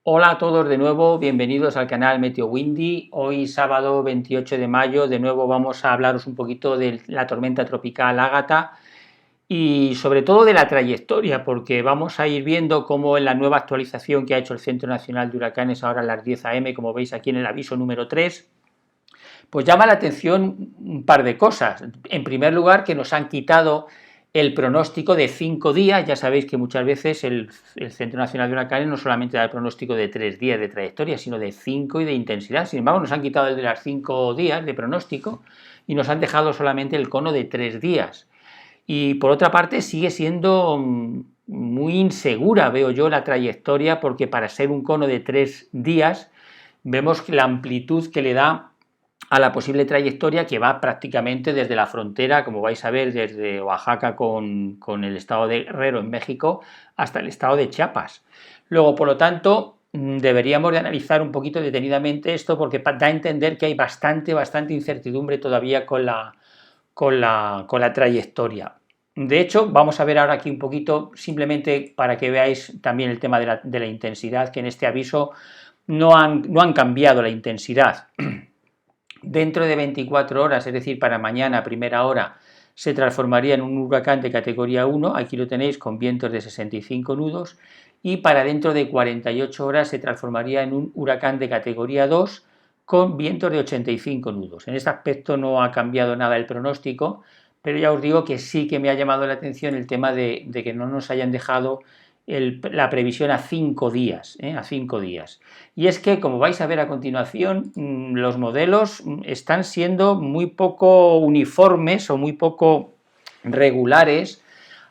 Hola a todos de nuevo, bienvenidos al canal Meteo Windy. Hoy sábado 28 de mayo de nuevo vamos a hablaros un poquito de la tormenta tropical Ágata y sobre todo de la trayectoria, porque vamos a ir viendo cómo en la nueva actualización que ha hecho el Centro Nacional de Huracanes ahora a las 10 a.m., como veis aquí en el aviso número 3, pues llama la atención un par de cosas. En primer lugar, que nos han quitado el pronóstico de 5 días. Ya sabéis que muchas veces el Centro Nacional de Huracanes no solamente da el pronóstico de 3 días de trayectoria, sino de 5 y de intensidad. Sin embargo, nos han quitado el de las 5 días de pronóstico y nos han dejado solamente el cono de 3 días. Y por otra parte, sigue siendo muy insegura, veo yo, la trayectoria, porque para ser un cono de 3 días, vemos que la amplitud que le da a la posible trayectoria, que va prácticamente desde la frontera, como vais a ver, desde Oaxaca con el estado de Guerrero en México hasta el estado de Chiapas. Luego, por lo tanto, deberíamos de analizar un poquito detenidamente esto, porque da a entender que hay bastante incertidumbre todavía con la trayectoria. De hecho, vamos a ver ahora aquí un poquito, simplemente para que veáis también el tema de la intensidad, que en este aviso no han cambiado la intensidad. Dentro de 24 horas, es decir, para mañana a primera hora, se transformaría en un huracán de categoría 1, aquí lo tenéis con vientos de 65 nudos, y para dentro de 48 horas se transformaría en un huracán de categoría 2 con vientos de 85 nudos. En este aspecto no ha cambiado nada el pronóstico, pero ya os digo que sí que me ha llamado la atención el tema de que no nos hayan dejado la previsión a 5 días, a 5 días. Y es que, como vais a ver a continuación, los modelos están siendo muy poco uniformes o muy poco regulares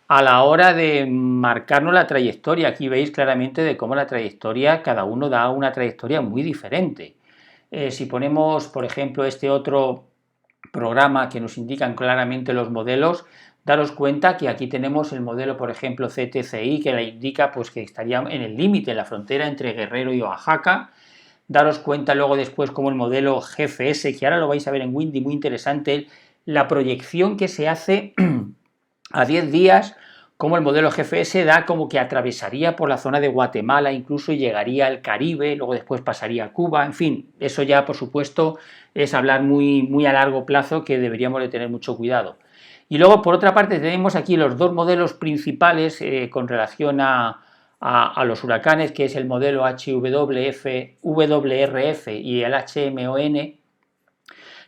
a la hora de marcarnos la trayectoria. Aquí veis claramente de cómo la trayectoria, cada uno da una trayectoria muy diferente. Si ponemos, por ejemplo, este otro programa que nos indican claramente los modelos, daros cuenta que aquí tenemos el modelo, por ejemplo, CTCI, que le indica pues, que estaría en el límite, en la frontera entre Guerrero y Oaxaca. Daros cuenta luego después como el modelo GFS, que ahora lo vais a ver en Windy, muy interesante, la proyección que se hace a 10 días, como el modelo GFS da como que atravesaría por la zona de Guatemala, incluso y llegaría al Caribe, luego después pasaría a Cuba, en fin, eso ya por supuesto es hablar muy a largo plazo, que deberíamos de tener mucho cuidado. Y luego, por otra parte, tenemos aquí los dos modelos principales con relación a los huracanes, que es el modelo WRF y el HMON,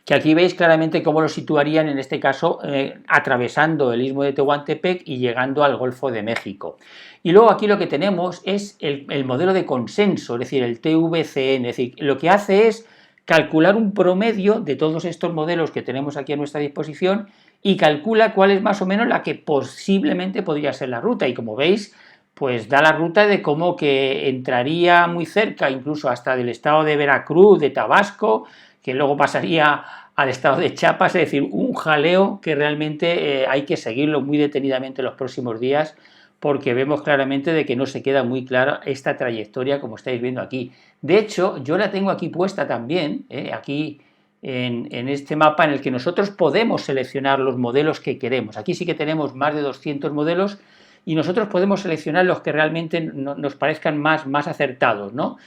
que aquí veis claramente cómo lo situarían, en este caso, atravesando el istmo de Tehuantepec y llegando al Golfo de México. Y luego aquí lo que tenemos es el modelo de consenso, es decir, el TVCN, es decir, lo que hace es calcular un promedio de todos estos modelos que tenemos aquí a nuestra disposición y calcula cuál es más o menos la que posiblemente podría ser la ruta. Y como veis, pues da la ruta de cómo que entraría muy cerca, incluso hasta del estado de Veracruz, de Tabasco, que luego pasaría al estado de Chiapas, es decir, un jaleo que realmente hay que seguirlo muy detenidamente en los próximos días, porque vemos claramente de que no se queda muy clara esta trayectoria como estáis viendo aquí. De hecho, yo la tengo aquí puesta también, aquí en este mapa en el que nosotros podemos seleccionar los modelos que queremos. Aquí sí que tenemos más de 200 modelos y nosotros podemos seleccionar los que realmente nos parezcan más acertados, ¿no?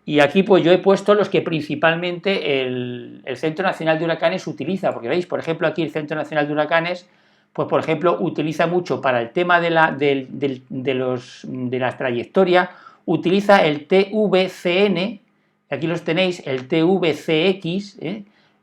Y aquí pues yo he puesto los que principalmente el Centro Nacional de Huracanes utiliza, porque veis, por ejemplo, aquí el Centro Nacional de Huracanes, pues por ejemplo, utiliza mucho para el tema de la trayectoria, utiliza el TVCN, aquí los tenéis, el TVCX,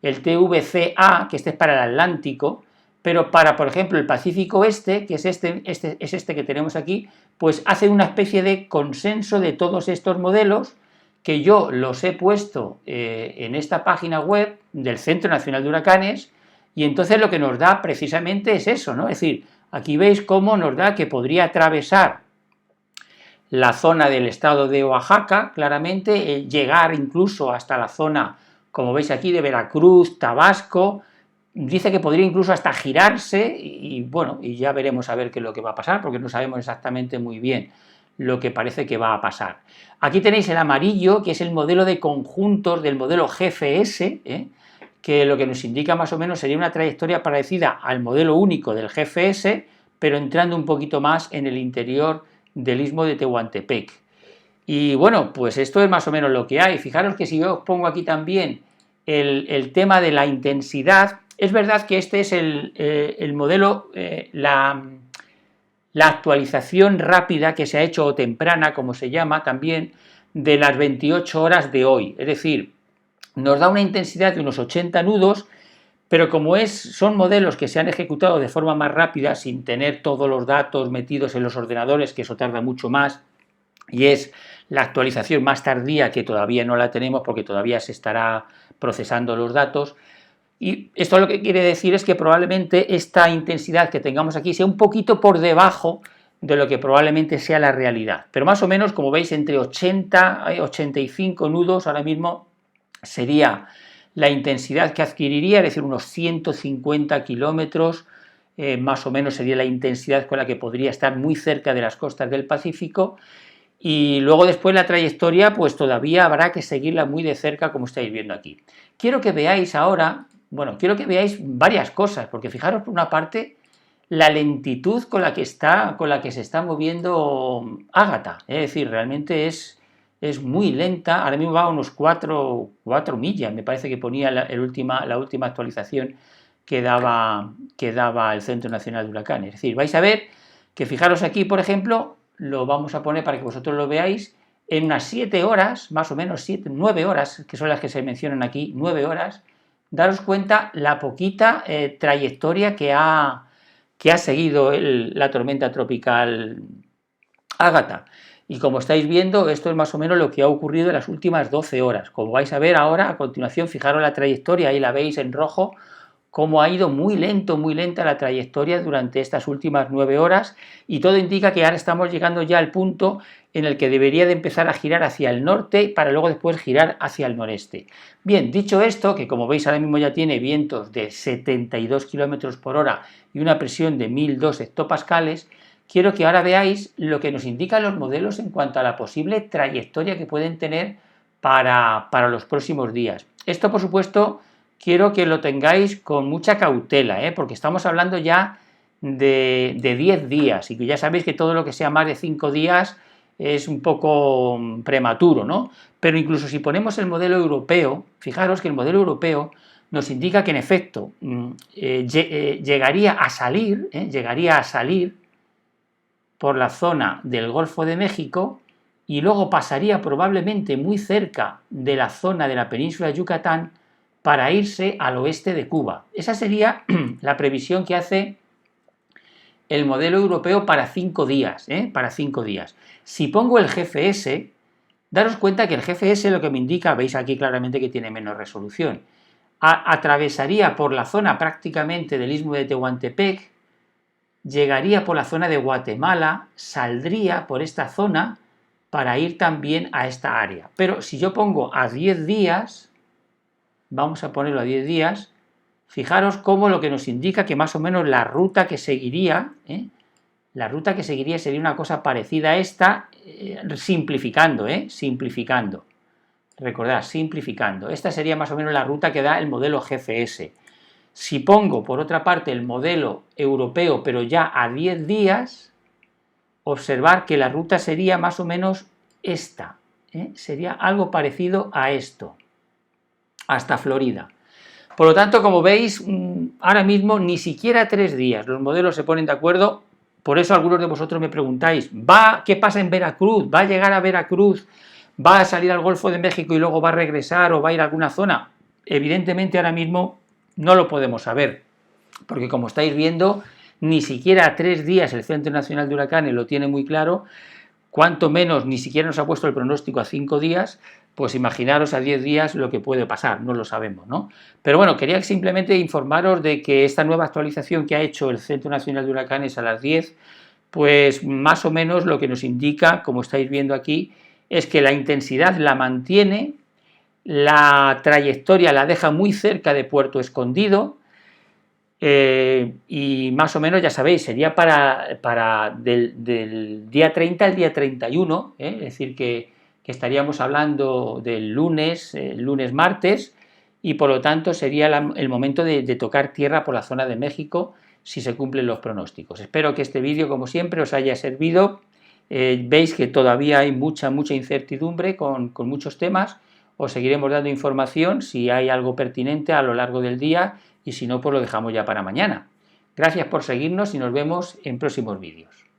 el TVCA, que este es para el Atlántico, pero para, por ejemplo, el Pacífico Oeste, que es este que tenemos aquí, pues hace una especie de consenso de todos estos modelos, que yo los he puesto en esta página web del Centro Nacional de Huracanes, y entonces lo que nos da precisamente es eso, ¿no? Es decir, aquí veis cómo nos da que podría atravesar la zona del estado de Oaxaca, claramente, llegar incluso hasta la zona, como veis aquí, de Veracruz, Tabasco. Dice que podría incluso hasta girarse y bueno, y ya veremos a ver qué es lo que va a pasar, porque no sabemos exactamente muy bien lo que parece que va a pasar. Aquí tenéis el amarillo, que es el modelo de conjuntos del modelo GFS, que lo que nos indica más o menos sería una trayectoria parecida al modelo único del GFS, pero entrando un poquito más en el interior del istmo de Tehuantepec. Y bueno, pues esto es más o menos lo que hay. Fijaros que si yo os pongo aquí también el tema de la intensidad, es verdad que este es el modelo, la actualización rápida que se ha hecho, o temprana, como se llama también, de las 28 horas de hoy. Es decir, nos da una intensidad de unos 80 nudos, pero como son modelos que se han ejecutado de forma más rápida, sin tener todos los datos metidos en los ordenadores, que eso tarda mucho más, y es la actualización más tardía, que todavía no la tenemos porque todavía se estará procesando los datos. Y esto lo que quiere decir es que probablemente esta intensidad que tengamos aquí sea un poquito por debajo de lo que probablemente sea la realidad. Pero más o menos, como veis, entre 80 y 85 nudos ahora mismo sería la intensidad que adquiriría, es decir, unos 150 kilómetros, más o menos sería la intensidad con la que podría estar muy cerca de las costas del Pacífico. Y luego después la trayectoria, pues todavía habrá que seguirla muy de cerca, como estáis viendo aquí. Quiero que veáis ahora, bueno, quiero que veáis varias cosas, porque fijaros por una parte la lentitud con la que se está moviendo Ágata, es decir, realmente es muy lenta. Ahora mismo va a unos 4 millas, me parece que ponía la última actualización que daba el Centro Nacional de Huracanes. Es decir, vais a ver que, fijaros aquí, por ejemplo, lo vamos a poner para que vosotros lo veáis, en unas 7 horas, más o menos 9 horas, que son las que se mencionan aquí, 9 horas, daros cuenta la poquita trayectoria que ha seguido la tormenta tropical Ágata. Y como estáis viendo, esto es más o menos lo que ha ocurrido en las últimas 12 horas. Como vais a ver ahora, a continuación, fijaros la trayectoria, ahí la veis en rojo, cómo ha ido muy lenta la trayectoria durante estas últimas 9 horas, y todo indica que ahora estamos llegando ya al punto en el que debería de empezar a girar hacia el norte para luego después girar hacia el noreste. Bien, dicho esto, que como veis ahora mismo ya tiene vientos de 72 km por hora y una presión de 1002 hectopascales, quiero que ahora veáis lo que nos indican los modelos en cuanto a la posible trayectoria que pueden tener para los próximos días. Esto, por supuesto, quiero que lo tengáis con mucha cautela, porque estamos hablando ya de 10 días, y que ya sabéis que todo lo que sea más de 5 días es un poco prematuro, ¿no? Pero incluso si ponemos el modelo europeo, fijaros que el modelo europeo nos indica que en efecto llegaría a salir por la zona del Golfo de México y luego pasaría probablemente muy cerca de la zona de la península de Yucatán para irse al oeste de Cuba. Esa sería la previsión que hace el modelo europeo para 5 días, para 5 días. Si pongo el GFS, daros cuenta que el GFS lo que me indica, veis aquí claramente que tiene menos resolución, atravesaría por la zona prácticamente del istmo de Tehuantepec, llegaría por la zona de Guatemala, saldría por esta zona para ir también a esta área. Pero si yo pongo a 10 días, vamos a ponerlo a 10 días, fijaros cómo lo que nos indica que más o menos la ruta que seguiría, sería una cosa parecida a esta, simplificando, simplificando. Recordad, simplificando. Esta sería más o menos la ruta que da el modelo GFS. Si pongo, por otra parte, el modelo europeo, pero ya a 10 días, observar que la ruta sería más o menos esta. Sería algo parecido a esto, hasta Florida. Por lo tanto, como veis, ahora mismo ni siquiera 3 días los modelos se ponen de acuerdo. Por eso algunos de vosotros me preguntáis, ¿qué pasa en Veracruz? ¿Va a llegar a Veracruz? ¿Va a salir al Golfo de México y luego va a regresar o va a ir a alguna zona? Evidentemente ahora mismo no lo podemos saber, porque como estáis viendo, ni siquiera 3 días el Centro Nacional de Huracanes lo tiene muy claro, cuanto menos ni siquiera nos ha puesto el pronóstico a 5 días, pues imaginaros a 10 días lo que puede pasar, no lo sabemos, ¿no? Pero bueno, quería simplemente informaros de que esta nueva actualización que ha hecho el Centro Nacional de Huracanes a las 10, pues más o menos lo que nos indica, como estáis viendo aquí, es que la intensidad la mantiene, la trayectoria la deja muy cerca de Puerto Escondido, y más o menos, ya sabéis, sería del día 30 al día 31, es decir, que estaríamos hablando del lunes, martes, y por lo tanto sería el momento de tocar tierra por la zona de México si se cumplen los pronósticos. Espero que este vídeo, como siempre, os haya servido Veis que todavía hay mucha incertidumbre con muchos temas. Os seguiremos dando información si hay algo pertinente a lo largo del día y si no, pues lo dejamos ya para mañana. Gracias por seguirnos y nos vemos en próximos vídeos.